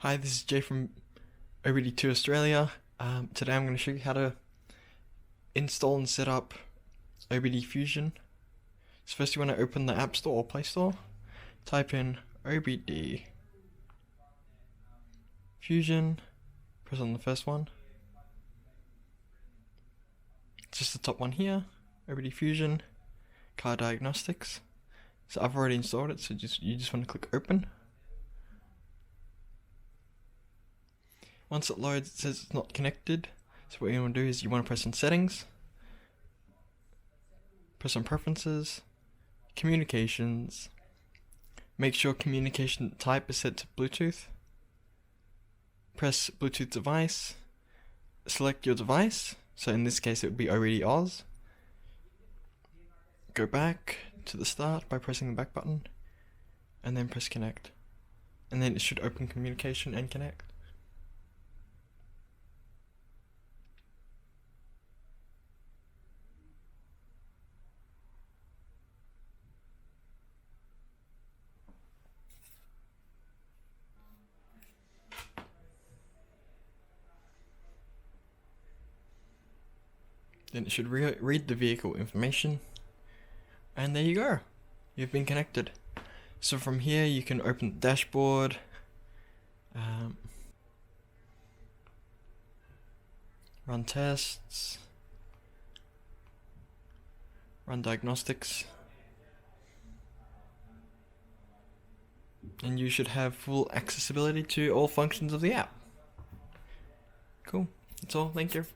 Hi, this is Jay from OBD2 Australia. Today I'm going to show you how to install and set up OBD Fusion. So first you want to open the App Store or Play Store. Type in OBD Fusion. Press on the first one. It's just the top one here. OBD Fusion. Car Diagnostics. So I've already installed it, so you just want to click Open. Once it loads, it says it's not connected. So what you want to do is you want to press on Settings, press on Preferences, Communications. Make sure communication type is set to Bluetooth. Press Bluetooth device. Select your device. So in this case it would be OBD-AUS. Go back to the start by pressing the back button, and then press Connect. And then it should open communication and connect. Then it should read the vehicle information, and there you go, you've been connected. So from here you can open the dashboard, run tests, run diagnostics, and you should have full accessibility to all functions of the app. Cool, that's all, thank you.